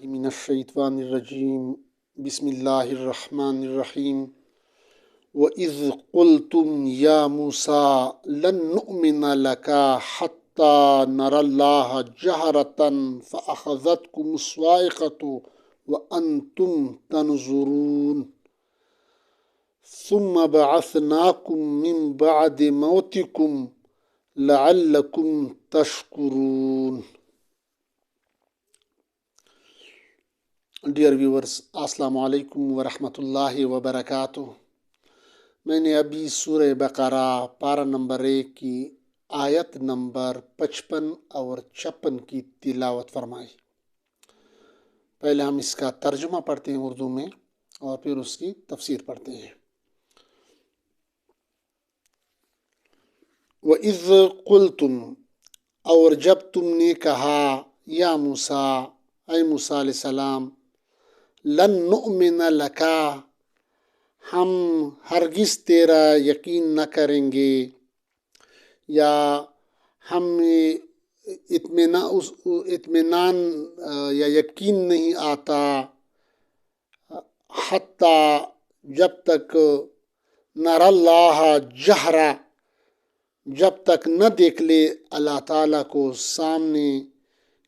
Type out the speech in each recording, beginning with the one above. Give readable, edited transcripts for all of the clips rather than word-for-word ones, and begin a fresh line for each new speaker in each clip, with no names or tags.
من الشیطان الرجیم بسم اللہ الرحمن الرحیم وَإِذْ قُلْتُمْ يَا مُوسَىٰ لَن نُؤْمِنَ لَكَ حَتَّىٰ نَرَى اللَّهَ جَهْرَةً فَأَخَذَتْكُمُ الصَّاعِقَةُ وَأَنْتُمْ تَنْظُرُونَ ثُمَّ بَعَثْنَاكُمْ مِنْ بَعْدِ مَوْتِكُمْ لَعَلَّكُمْ تَشْكُرُونَ۔ ڈیئر ویورز، السلام علیکم ورحمۃ اللہ وبرکاتہ۔ میں نے ابھی سورہ بقرہ پارہ نمبر 1 کی آیت نمبر 55 اور 56 کی تلاوت فرمائی۔ پہلے ہم اس کا ترجمہ پڑھتے ہیں اردو میں اور پھر اس کی تفسیر پڑھتے ہیں۔ وَإِذْ قُلْتُمْ، اور جب تم نے کہا، یا موسیٰ، اے موسیٰ علیہ السلام، لن نؤمن لکا، ہم ہرگز تیرا یقین نہ کریں گے، یا ہم اطمینان یا یقین نہیں آتا، حتیٰ جب تک نر اللہ جہرا، جب تک نہ دیکھ لے اللہ تعالیٰ کو سامنے،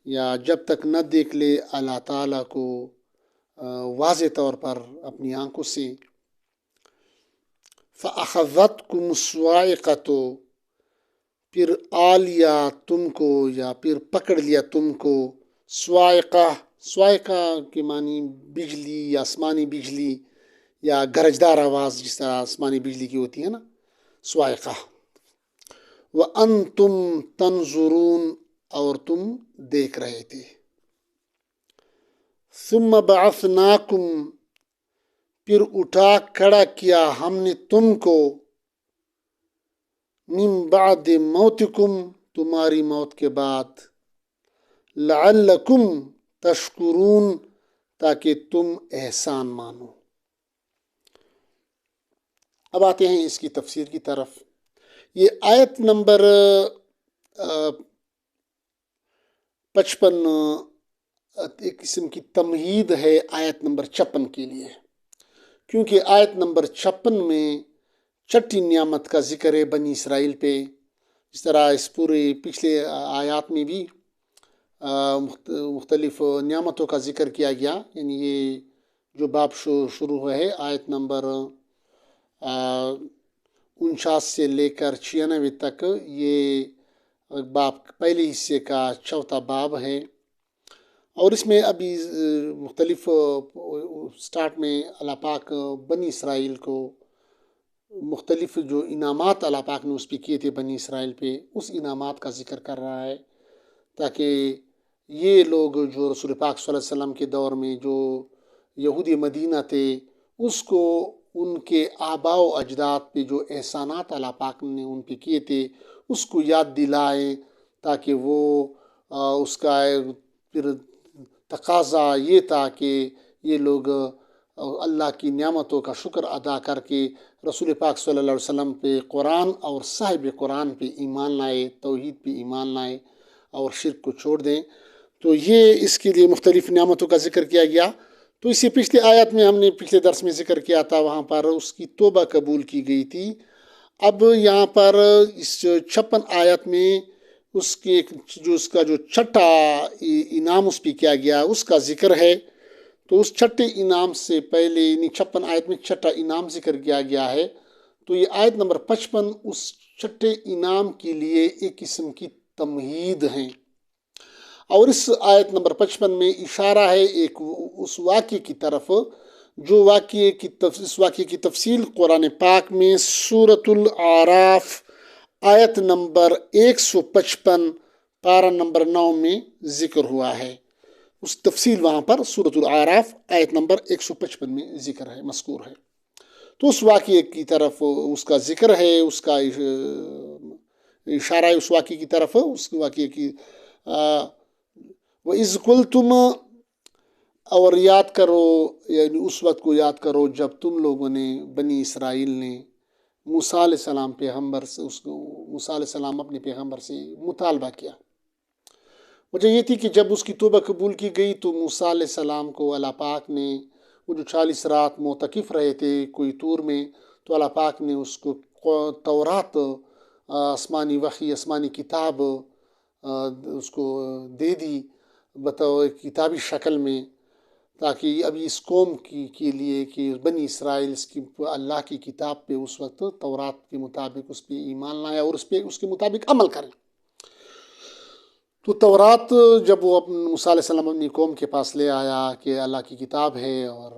یا جب تک نہ دیکھ لے اللہ تعالیٰ کو واضح طور پر اپنی آنکھوں سے۔ فَأَخَذَتْكُمُ الصَّاعِقَةُ، پھر آ لیا تم کو یا پھر پکڑ لیا تم کو صاعقہ کے معنی بجلی یا آسمانی بجلی یا گرجدار آواز، جس طرح آسمانی بجلی کی ہوتی ہے نا، صاعقہ۔ وَأَنْتُمْ تَنْظُرُونَ، اور تم دیکھ رہے تھے۔ ثُمَّ بَعَثْنَاكُمْ، پھر اٹھا کھڑا کیا ہم نے تم کو، مِن بعد موتکم، تمہاری موت کے بعد، لعلکم تشکرون، تاکہ تم احسان مانو۔ اب آتے ہیں اس کی تفسیر کی طرف۔ یہ آیت نمبر 55 ایک قسم کی تمہید ہے آیت نمبر 56 کے لیے، کیونکہ آیت نمبر 56 میں چھٹی نعمت کا ذکر ہے بنی اسرائیل پہ، اس طرح اس پورے پچھلے آیات میں بھی مختلف نعمتوں کا ذکر کیا گیا۔ یعنی یہ جو باب شروع ہوا ہے آیت نمبر 49 سے لے کر 96 تک، یہ باب پہلے حصے کا چوتھا باب ہے، اور اس میں ابھی مختلف سٹارٹ میں اللہ پاک بنی اسرائیل کو مختلف جو انعامات اللہ پاک نے اس پہ کیے تھے بنی اسرائیل پہ، اس انعامات کا ذکر کر رہا ہے، تاکہ یہ لوگ جو رسول پاک صلی اللہ علیہ وسلم کے دور میں جو یہودی مدینہ تھے، اس کو ان کے آباء و اجداد پہ جو احسانات اللہ پاک نے ان پہ کیے تھے اس کو یاد دلائیں، تاکہ وہ اس کا پھر تقاضا یہ تھا کہ یہ لوگ اللہ کی نعمتوں کا شکر ادا کر کے رسول پاک صلی اللہ علیہ وسلم پہ، قرآن اور صاحب قرآن پہ ایمان لائے، توحید پہ ایمان لائے اور شرک کو چھوڑ دیں۔ تو یہ اس کے لیے مختلف نعمتوں کا ذکر کیا گیا۔ تو اسی پچھلی آیت میں ہم نے پچھلے درس میں ذکر کیا تھا، وہاں پر اس کی توبہ قبول کی گئی تھی۔ اب یہاں پر اس 56 آیت میں اس کا جو چھٹا انعام اس پہ کیا گیا اس کا ذکر ہے۔ تو اس چھٹے انعام سے پہلے، یعنی 56 آیت میں چھٹا انعام ذکر کیا گیا ہے، تو یہ آیت نمبر 55 اس چھٹے انعام کے لیے ایک قسم کی تمہید ہیں، اور اس آیت نمبر 55 میں اشارہ ہے ایک اس واقعے کی طرف، جو اس واقعے کی تفصیل قرآن پاک میں سورۃ الاعراف آیت نمبر 155 پارہ نمبر 9 میں ذکر ہوا ہے۔ اس تفصیل وہاں پر سورۃ الاعراف آیت نمبر 155 میں ذکر ہے، مذکور ہے۔ تو اس واقعے کی طرف اس کا ذکر ہے، اس کا اشارہ ہے اس واقعے کی طرف، اس واقعے کی وَإِذْ قُلْتُمْ، اور یاد کرو، یعنی اس وقت کو یاد کرو جب تم لوگوں نے، بنی اسرائیل نے، موسیٰ علیہ السلام پیغمبر سے، موسیٰ علیہ السلام اپنے پیغمبر سے مطالبہ کیا۔ وجہ یہ تھی کہ جب اس کی توبہ قبول کی گئی تو موسیٰ علیہ السلام کو اللہ پاک نے، وہ جو 40 رات معتکف رہے تھے کوئی طور میں، تو اللہ پاک نے اس کو تورات، آسمانی وحی، آسمانی کتاب اس کو دے دی بطور کتابی شکل میں، تاکہ ابھی اس قوم کے لیے کہ بنی اسرائیل اس کی اللہ کی کتاب پہ اس وقت تورات کے مطابق اس پہ ایمان لائیں اور اس کے مطابق عمل کریں۔ تو تورات جب وہ موسیٰ علیہ السلام اپنی قوم کے پاس لے آیا کہ اللہ کی کتاب ہے اور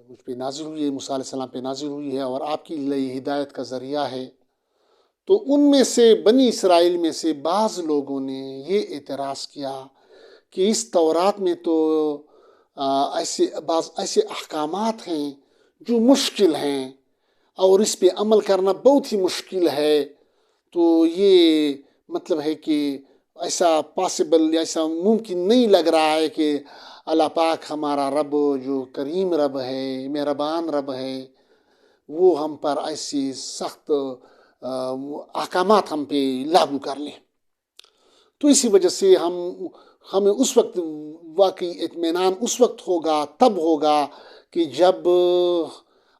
مجھ پہ نازل ہوئی ہے، موسیٰ علیہ السلام پہ نازل ہوئی ہے اور آپ کی لیے ہدایت کا ذریعہ ہے، تو ان میں سے بنی اسرائیل میں سے بعض لوگوں نے یہ اعتراض کیا کہ اس تورات میں تو بعض ایسے احکامات ہیں جو مشکل ہیں اور اس پہ عمل کرنا بہت ہی مشکل ہے، تو یہ مطلب ہے کہ ایسا پاسبل یا ایسا ممکن نہیں لگ رہا ہے کہ اللہ پاک ہمارا رب جو کریم رب ہے، مہربان رب ہے، وہ ہم پر ایسی سخت احکامات ہم پہ لاگو کر لیں۔ تو اسی وجہ سے ہمیں اس وقت واقعی اطمینان اس وقت ہوگا، تب ہوگا کہ جب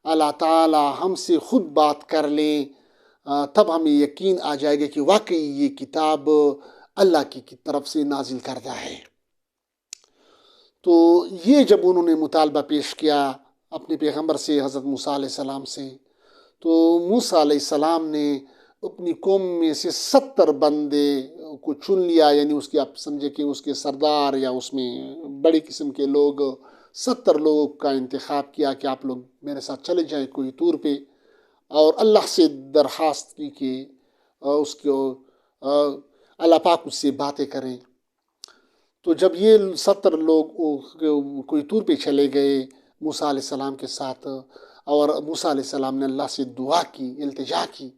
اللہ تعالی ہم سے خود بات کر لیں، تب ہمیں یقین آ جائے گا کہ واقعی یہ کتاب اللہ کی طرف سے نازل کردہ ہے۔ تو یہ جب انہوں نے مطالبہ پیش کیا اپنے پیغمبر سے، حضرت موسیٰ علیہ السلام سے، تو موسیٰ علیہ السلام نے اپنی قوم میں سے 70 بندے کو چن لیا، یعنی اس کی آپ سمجھے کہ اس کے سردار یا اس میں بڑی قسم کے لوگ، 70 لوگوں کا انتخاب کیا کہ آپ لوگ میرے ساتھ چلے جائیں کوئی طور پہ، اور اللہ سے درخواست کی کہ اس کو اللہ پاک اس سے باتیں کریں۔ تو جب یہ 70 لوگ کوئی طور پہ چلے گئے موسیٰ علیہ السلام کے ساتھ، اور موسیٰ علیہ السلام نے اللہ سے دعا کی، التجا کی،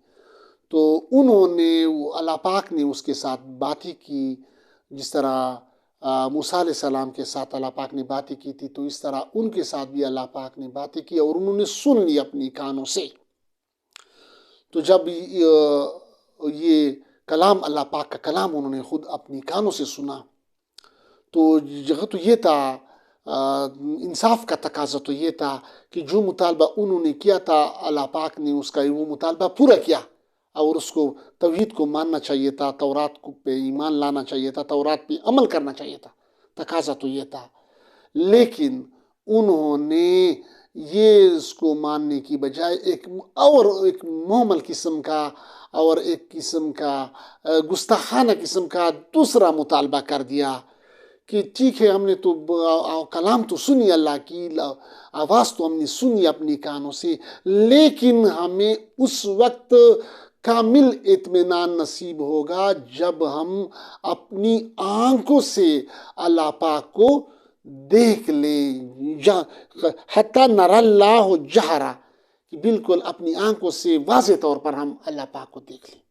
تو انہوں نے اللہ پاک نے اس کے ساتھ باتیں کی جس طرح موسیٰ علیہ السلام کے ساتھ اللہ پاک نے باتیں کی تھی، تو اس طرح ان کے ساتھ بھی اللہ پاک نے باتیں کی اور انہوں نے سن لی اپنی کانوں سے۔ تو جب یہ کلام اللہ پاک کا کلام انہوں نے خود اپنی کانوں سے سنا، تو جگہ تو یہ تھا، انصاف کا تقاضا تو یہ تھا کہ جو مطالبہ انہوں نے کیا تھا اللہ پاک نے اس کا وہ مطالبہ پورا کیا، اور اس کو توحید کو ماننا چاہیے تھا، تورات پہ ایمان لانا چاہیے تھا، تورات پہ عمل کرنا چاہیے تھا، تقاضا تو یہ تھا۔ لیکن انہوں نے یہ اس کو ماننے کی بجائے ایک محمل قسم کا اور ایک قسم کا گستاخانہ قسم کا دوسرا مطالبہ کر دیا کہ ٹھیک ہے، ہم نے تو کلام تو سنی، اللہ کی آواز تو ہم نے سنی اپنی کانوں سے، لیکن ہمیں اس وقت کامل اطمینان نصیب ہوگا جب ہم اپنی آنکھوں سے اللہ پاک کو دیکھ لیں، حتی نر اللہ جہرا، کہ بالکل اپنی آنکھوں سے واضح طور پر ہم اللہ پاک کو دیکھ لیں۔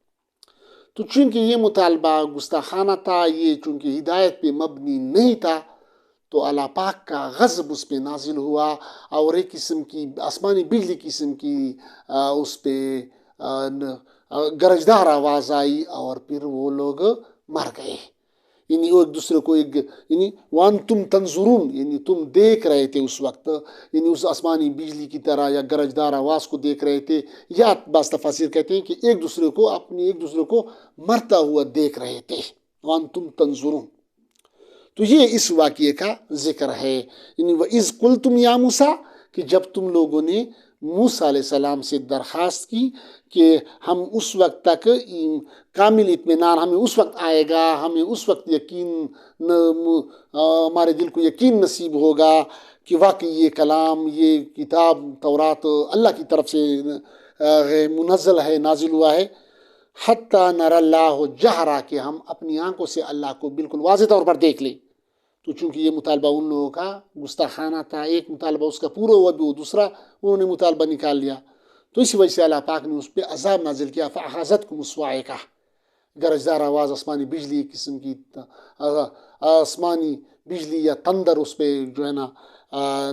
تو چونکہ یہ مطالبہ گستاخانہ تھا، یہ چونکہ ہدایت پہ مبنی نہیں تھا، تو اللہ پاک کا غضب اس پہ نازل ہوا اور ایک قسم کی آسمانی بجلی قسم کی اس پہ گرجدار آواز آئی اور پھر وہ لوگ مر گئے۔ یعنی ایک دوسرے کو یعنی وانتم تنظرون، یعنی تم دیکھ رہے تھے اس وقت، یعنی اس آسمانی بجلی کی طرح یا گرجدار آواز کو دیکھ رہے تھے، یا بعض تفاسیر کہتے ہیں کہ ایک دوسرے کو مرتا ہوا دیکھ رہے تھے، وانتم تنظرون۔ تو یہ اس واقعے کا ذکر ہے، یعنی وَإِذْ قُلْتُمْ يَا مُوسَىٰ، کہ جب تم لوگوں نے موسیٰ علیہ السلام سے درخواست کی کہ ہم اس وقت تک کامل اطمینان ہمیں اس وقت آئے گا، ہمیں اس وقت ہمارے دل کو یقین نصیب ہوگا کہ واقعی یہ کلام، یہ کتاب تورات اللہ کی طرف سے منزل ہے، نازل ہوا ہے، حتی نر اللہ جہرا، کہ ہم اپنی آنکھوں سے اللہ کو بالکل واضح طور پر دیکھ لیں۔ تو چونکہ یہ مطالبہ ان لوگوں کا گستاخانہ تھا، ایک مطالبہ اس کا پورا ہوا بھی، وہ دوسرا انہوں نے مطالبہ نکال لیا، تو اسی وجہ سے اللہ پاک نے اس پہ عذاب نازل کیا، فَأَخَذَتْكُمُ الصَّاعِقَةُ، گرجدار آواز، آسمانی بجلی قسم کی، آسمانی بجلی یا تندر اس پہ جو ہے نا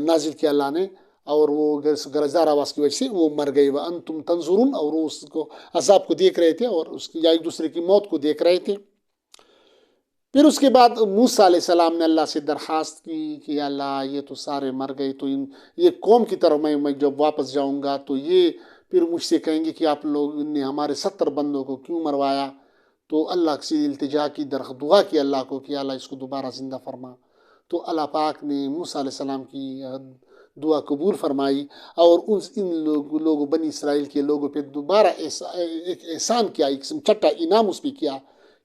نازل کیا اللہ نے، اور وہ گرجدار آواز کی وجہ سے وہ مر گئے، وَأَنْتُمْ تَنْظُرُونَ، اور وہ اس کو عذاب کو دیکھ رہے تھے اور اس کی یا ایک دوسرے کی موت کو دیکھ رہے تھے۔ پھر اس کے بعد موسیٰ علیہ السلام نے اللہ سے درخواست کی کہ اللہ یہ تو سارے مر گئے، تو یہ قوم کی طرف میں جب واپس جاؤں گا تو یہ پھر مجھ سے کہیں گے کہ آپ لوگ نے ہمارے 70 بندوں کو کیوں مروایا؟ تو اللہ سے التجا کی، دعا کی اللہ کو کہ اللہ اس کو دوبارہ زندہ فرما. تو اللہ پاک نے موسیٰ علیہ السلام کی دعا قبول فرمائی، اور ان لوگوں بنی اسرائیل کے لوگوں پہ دوبارہ ایک احسان کیا، ایک چھٹا انعام اس پہ کیا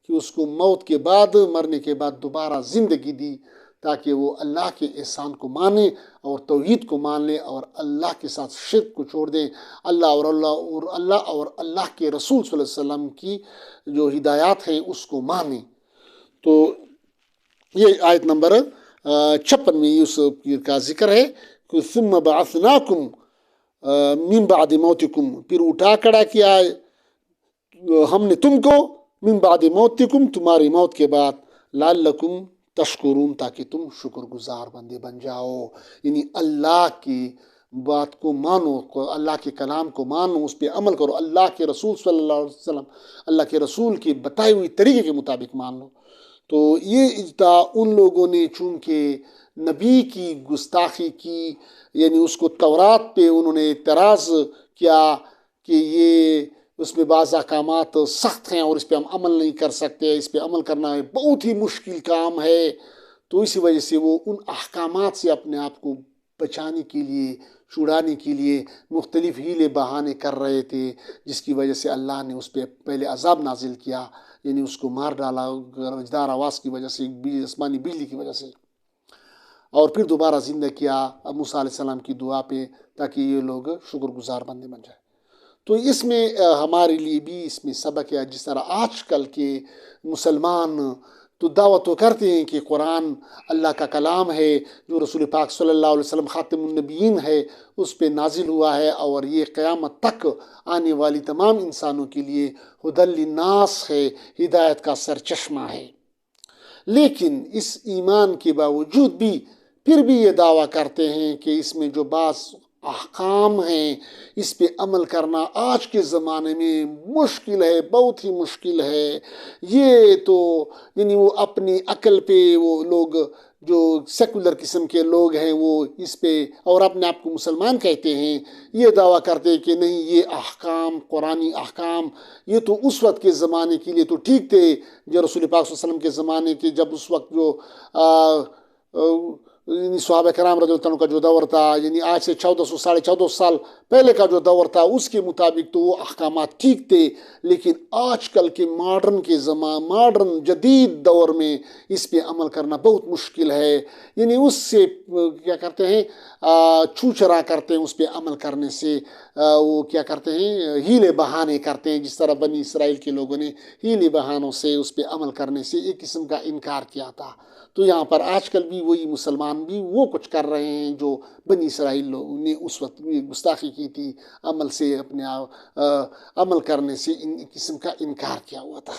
کہ اس کو موت کے بعد، مرنے کے بعد دوبارہ زندگی دی، تاکہ وہ اللہ کے احسان کو مانے اور توحید کو مان لے اور اللہ کے ساتھ شرک کو چھوڑ دیں، اللہ اور اللہ کے رسول صلی اللہ علیہ وسلم کی جو ہدایات ہیں اس کو مانیں. تو یہ آیت نمبر 56 میں اس کا ذکر ہے کہ ثم بعثناکم من بعد موتکم، پھر اٹھا کھڑا کیا ہم نے تم کو من بعد موتکم، تمہاری موت کے بعد، لعلکم تشکرون، تاکہ تم شکر گزار بندے بن جاؤ. یعنی اللہ کی بات کو مانو، اللہ کے کلام کو مانو، اس پہ عمل کرو، اللہ کے رسول صلی اللہ علیہ وسلم، اللہ کے رسول کی بتائی ہوئی طریقے کے مطابق مان لو. تو یہ اجتا ان لوگوں نے چونکہ نبی کی گستاخی کی، یعنی اس کو تورات پہ انہوں نے اعتراض کیا کہ یہ اس میں بعض احکامات سخت ہیں اور اس پہ ہم عمل نہیں کر سکتے، اس پہ عمل کرنا بہت ہی مشکل کام ہے، تو اسی وجہ سے وہ ان احکامات سے اپنے آپ کو بچانے کے لیے، چھڑانے کے لیے مختلف ہیلے بہانے کر رہے تھے، جس کی وجہ سے اللہ نے اس پہ پہلے عذاب نازل کیا، یعنی اس کو مار ڈالا رجدار آواز کی وجہ سے، آسمانی بجلی کی وجہ سے، اور پھر دوبارہ زندہ کیا موسیٰ علیہ السلام کی دعا پہ، تاکہ یہ لوگ شکر گزار بندے بن جائیں. تو اس میں ہمارے لیے بھی اس میں سبق ہے. جس طرح آج کل کے مسلمان تو دعوت تو کرتے ہیں کہ قرآن اللہ کا کلام ہے، جو رسول پاک صلی اللہ علیہ وسلم خاتم النبیین ہے، اس پہ نازل ہوا ہے، اور یہ قیامت تک آنے والی تمام انسانوں کے لیے ہدی للناس ہے، ہدایت کا سرچشمہ ہے. لیکن اس ایمان کے باوجود بھی پھر بھی یہ دعویٰ کرتے ہیں کہ اس میں جو بعض احکام ہیں اس پہ عمل کرنا آج کے زمانے میں مشکل ہے، بہت ہی مشکل ہے. یہ تو یعنی وہ اپنی عقل پہ، وہ لوگ جو سیکولر قسم کے لوگ ہیں وہ اس پہ، اور اپنے آپ کو مسلمان کہتے ہیں، یہ دعویٰ کرتے ہیں کہ نہیں، یہ احکام، قرآنی احکام، یہ تو اس وقت کے زمانے کے لیے تو ٹھیک تھے، جو رسول پاک صلی اللہ علیہ وسلم کے زمانے کے، جب اس وقت جو یعنی صحابہ کرام رضی اللہ عنہ کا جو دور تھا، یعنی آج سے 1400 ساڑھے 1400 سال پہلے کا جو دور تھا، اس کے مطابق تو وہ احکامات ٹھیک تھے. لیکن آج کل کے ماڈرن جدید دور میں اس پہ عمل کرنا بہت مشکل ہے. یعنی اس سے کیا کرتے ہیں، چھو چرا کرتے ہیں، اس پہ عمل کرنے سے وہ کیا کرتے ہیں، ہیلے بہانے کرتے ہیں، جس طرح بنی اسرائیل کے لوگوں نے ہیلے بہانوں سے اس پہ عمل کرنے سے ایک قسم کا انکار کیا تھا. تو یہاں پر آج کل بھی وہی مسلمان بھی وہ کچھ کر رہے ہیں جو بنی اسرائیل لوگوں نے اس وقت گستاخی کی تھی، عمل سے اپنے عمل کرنے سے ایک قسم کا انکار کیا ہوا تھا.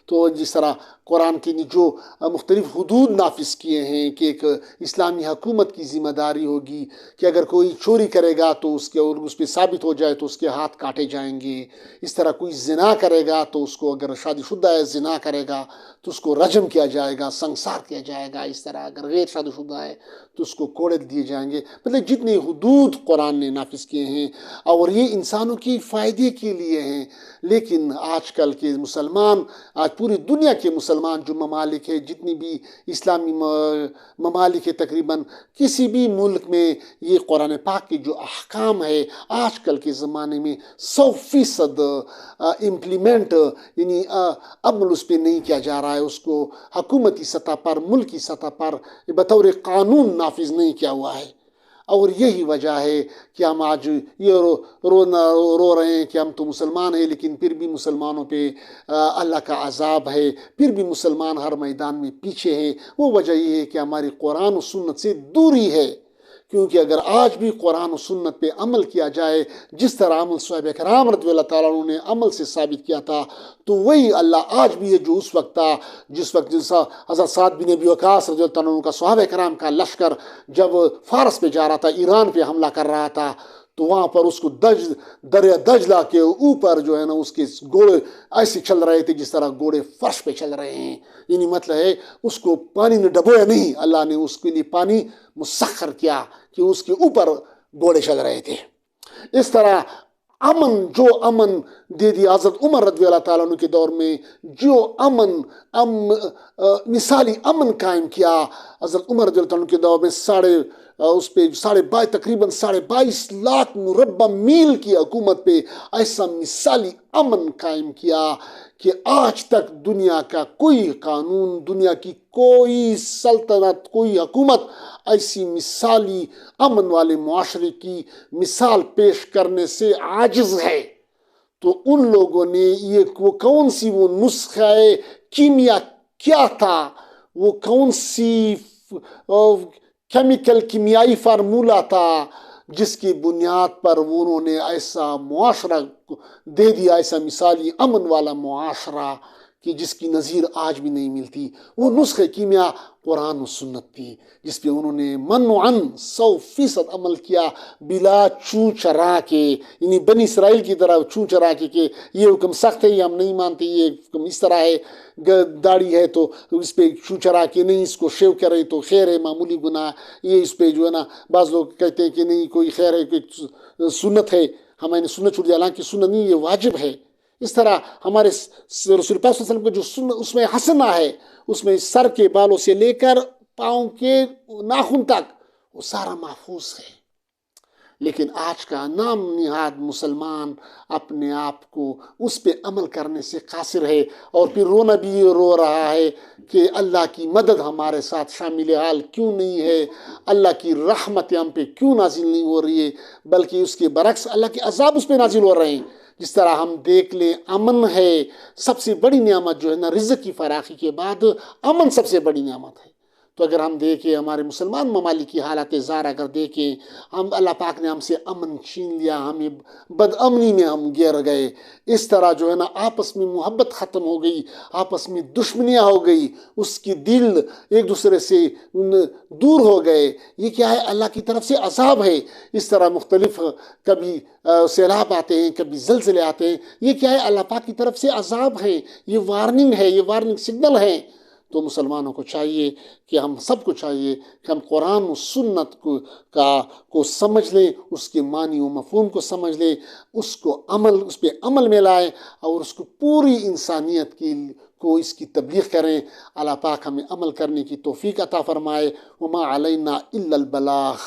تو جس طرح قرآن کی جو مختلف حدود نافذ کیے ہیں کہ ایک اسلامی حکومت کی ذمہ داری ہوگی کہ اگر کوئی چوری کرے گا تو اس پہ ثابت ہو جائے تو اس کے ہاتھ کاٹے جائیں گے. اس طرح کوئی زنا کرے گا تو اس کو، اگر شادی شدہ ہے زنا کرے گا تو اس کو رجم کیا جائے گا، سنسار کیا جائے گا. اس طرح اگر غیر شادی شدہ ہے تو اس کو کوڑے دیے جائیں گے. مطلب جتنے حدود قرآن نے نافذ کیے ہیں، اور یہ انسانوں کی فائدے کے لیے ہیں. لیکن آج کل کے مسلمان، آج پوری دنیا کے مسلمان جو ممالک ہے، جتنی بھی اسلامی ممالک ہے، تقریباً کسی بھی ملک میں یہ قرآن پاک کے جو احکام ہے آج کل کے زمانے میں 100% امپلیمنٹ، یعنی عمل اس پہ نہیں کیا جا رہا ہے. اس کو حکومتی سطح پر، ملکی سطح پر بطور قانون نافذ نہیں کیا ہوا ہے. اور یہی وجہ ہے کہ ہم آج یہ رو رہے ہیں کہ ہم تو مسلمان ہیں، لیکن پھر بھی مسلمانوں پہ اللہ کا عذاب ہے، پھر بھی مسلمان ہر میدان میں پیچھے ہیں. وہ وجہ یہ ہے کہ ہماری قرآن و سنت سے دوری ہے. کیونکہ اگر آج بھی قرآن و سنت پہ عمل کیا جائے، جس طرح عمل صحابہ کرام رضی اللہ تعالیٰ عنہ نے عمل سے ثابت کیا تھا، تو وہی اللہ آج بھی ہے جو اس وقت تھا. جس وقت حضرت سعد بن ابی وقاص رضی اللہ عنہ کا، صحابہ کرام کا لشکر جب فارس پہ جا رہا تھا، ایران پہ حملہ کر رہا تھا، تو وہاں پر اس کو دریا دجلہ کے اوپر جو ہے نا اس کے گھوڑے ایسے چل رہے تھے جس طرح گھوڑے فرش پہ چل رہے ہیں. یعنی مطلب ہے اس کو پانی نے ڈبویا نہیں، اللہ نے اس کے لیے پانی مسخر کیا کہ اس کے اوپر گھوڑے چل رہے تھے. اس طرح جو امن دے دیا حضرت عمر رضی اللہ تعالیٰ عنہ کے دور میں، جو مثالی امن قائم کیا حضرت عمر رضی اللہ تعالیٰ عنہ کے دور میں، تقریباً 22.5 لاکھ مربع میل کی حکومت پہ ایسا مثالی امن قائم کیا کہ آج تک دنیا کا کوئی قانون، دنیا کی کوئی سلطنت، کوئی حکومت ایسی مثالی امن والے معاشرے کی مثال پیش کرنے سے عاجز ہے. تو ان لوگوں نے وہ کون سی وہ نسخہ کیمیا کیا تھا، وہ کون سی کیمیائی فارمولہ تھا جس کی بنیاد پر انہوں نے ایسا معاشرہ دے دیا، ایسا مثالی امن والا معاشرہ کہ جس کی نظیر آج بھی نہیں ملتی. وہ نسخہ کیمیا قرآن و سنت تھی جس پہ انہوں نے من و عن 100% عمل کیا، بلا چوں چرا کے، یعنی بنی اسرائیل کی طرح چوں چرا کے کہ یہ حکم سخت ہے، یہ ہم نہیں مانتے، یہ حکم اس طرح ہے، داڑھی ہے تو اس پہ چوں چرا کے نہیں، اس کو شیو کریں تو خیر ہے، معمولی گناہ، یہ اس پہ جو ہے نا بعض لوگ کہتے ہیں کہ نہیں کوئی خیر ہے، کوئی سنت ہے، ہمیں سنت چھوڑ دیا، حالانکہ سنت نہیں، یہ واجب ہے. اس طرح ہمارے رسول پاک صلی اللہ علیہ وسلم کا جو سنت اس میں حسنہ ہے، اس میں سر کے بالوں سے لے کر پاؤں کے ناخن تک وہ سارا محفوظ ہے. لیکن آج کا نام نہاد مسلمان اپنے آپ کو اس پہ عمل کرنے سے قاصر ہے، اور پھر رونا بھی رو رہا ہے کہ اللہ کی مدد ہمارے ساتھ شامل حال کیوں نہیں ہے، اللہ کی رحمت ہم پہ کیوں نازل نہیں ہو رہی ہے، بلکہ اس کے برعکس اللہ کے عذاب اس پہ نازل ہو رہے ہیں. جس طرح ہم دیکھ لیں امن ہے سب سے بڑی نعمت جو ہے نا، رزق کی فراخی کے بعد امن سب سے بڑی نعمت ہے. تو اگر ہم دیکھیں ہمارے مسلمان ممالک کی حالات زار اگر دیکھیں، ہم اللہ پاک نے ہم سے امن چھین لیا، ہمیں بد امنی میں ہم گر گئے. اس طرح جو ہے نا آپس میں محبت ختم ہو گئی، آپس میں دشمنیاں ہو گئی، اس کی دل ایک دوسرے سے دور ہو گئے. یہ کیا ہے؟ اللہ کی طرف سے عذاب ہے. اس طرح مختلف کبھی سیلاب آتے ہیں، کبھی زلزلے آتے ہیں، یہ کیا ہے؟ اللہ پاک کی طرف سے عذاب ہے، یہ وارننگ ہے، یہ وارننگ سگنل ہے. تو مسلمانوں کو چاہیے کہ ہم سب کو چاہیے کہ ہم قرآن و سنت کو سمجھ لیں، اس کے معنی و مفہوم کو سمجھ لیں، اس پہ عمل میں لائیں، اور اس کو پوری انسانیت کو اس کی تبلیغ کریں. اللہ پاک ہمیں عمل کرنے کی توفیق عطا فرمائے. وما علینا الا البلاغ.